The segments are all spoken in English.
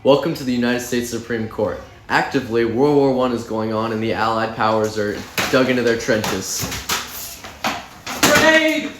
Welcome to the United States Supreme Court. Actively, World War I is going on and the Allied powers are dug into their trenches. Grenade!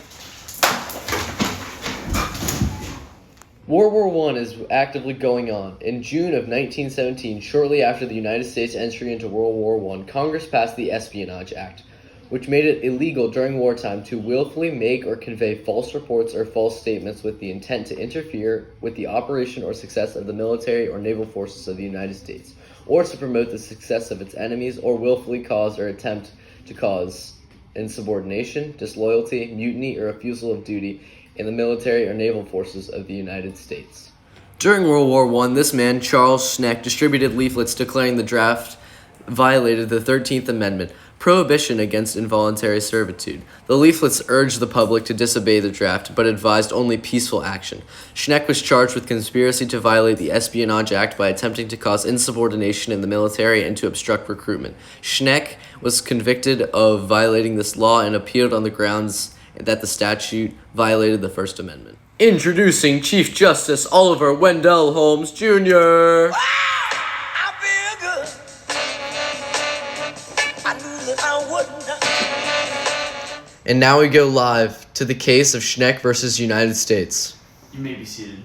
World War I is actively going on. In June of 1917, shortly after the United States entry into World War I, Congress passed the Espionage Act, which made it illegal during wartime to willfully make or convey false reports or false statements with the intent to interfere with the operation or success of the military or naval forces of the United States, or to promote the success of its enemies, or willfully cause or attempt to cause insubordination, disloyalty, mutiny, or refusal of duty in the military or naval forces of the United States. During World War I, this man, Charles Shneck, distributed leaflets declaring the draft violated the 13th Amendment, prohibition against involuntary servitude. The leaflets urged the public to disobey the draft, but advised only peaceful action. Shneck was charged with conspiracy to violate the Espionage Act by attempting to cause insubordination in the military and to obstruct recruitment. Shneck was convicted of violating this law and appealed on the grounds that the statute violated the First Amendment. Introducing Chief Justice Oliver Wendell Holmes, Jr. And now we go live to the case of Shneck versus United States. You may be seated.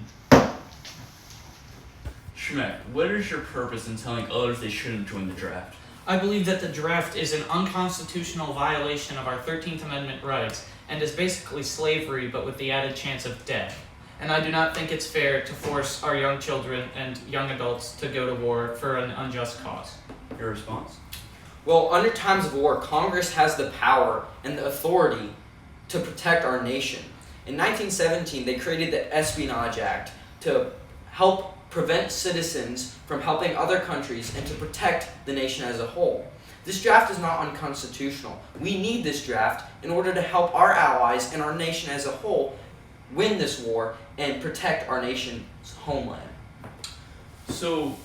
Shneck, what is your purpose in telling others they shouldn't join the draft? I believe that the draft is an unconstitutional violation of our 13th Amendment rights and is basically slavery but with the added chance of death. And I do not think it's fair to force our young children and young adults to go to war for an unjust cause. Your response? Well, under times of war, Congress has the power and the authority to protect our nation. In 1917, they created the Espionage Act to help prevent citizens from helping other countries and to protect the nation as a whole. This draft is not unconstitutional. We need this draft in order to help our allies and our nation as a whole win this war and protect our nation's homeland. So,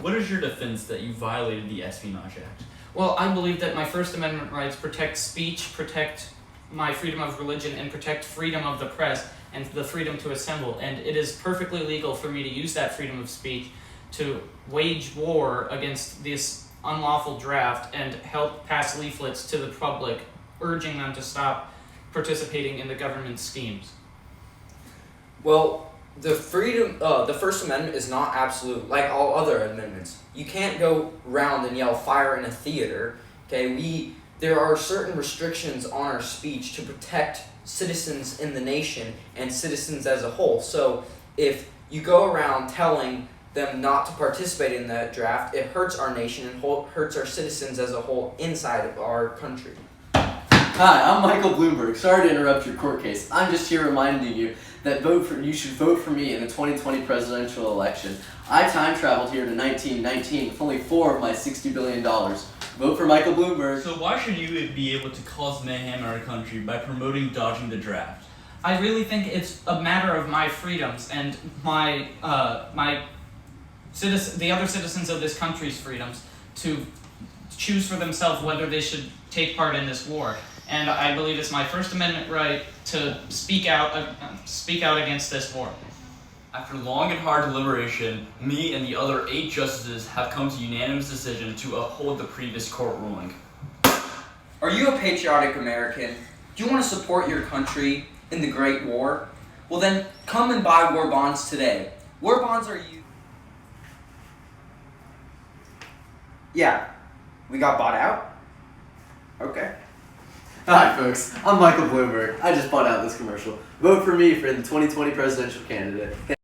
what is your defense that you violated the Espionage Act? Well, I believe that my First Amendment rights protect speech, protect my freedom of religion, and protect freedom of the press and the freedom to assemble. And it is perfectly legal for me to use that freedom of speech to wage war against this unlawful draft and help pass leaflets to the public, urging them to stop participating in the government's schemes. Well, the First Amendment is not absolute like all other amendments. You can't go around and yell fire in a theater. Okay, there are certain restrictions on our speech to protect citizens in the nation and citizens as a whole. So if you go around telling them not to participate in that draft, it hurts our nation and hurts our citizens as a whole inside of our country. Hi, I'm Michael Bloomberg. Sorry to interrupt your court case. I'm just here reminding you that you should vote for me in the 2020 presidential election. I time traveled here to 1919 with only 4 of my $60 billion. Vote for Michael Bloomberg. So why should you be able to cause mayhem in our country by promoting dodging the draft? I really think it's a matter of my freedoms and the other citizens of this country's freedoms to choose for themselves whether they should take part in this war. And I believe it's my First Amendment right to speak out against this war. After long and hard deliberation, me and the other 8 justices have come to unanimous decision to uphold the previous court ruling. Are you a patriotic American? Do you want to support your country in the Great War? Well then, come and buy war bonds today. War bonds are used... Yeah, we got bought out? Okay. Hi folks, I'm Michael Bloomberg. I just bought out this commercial. Vote for me for the 2020 presidential candidate.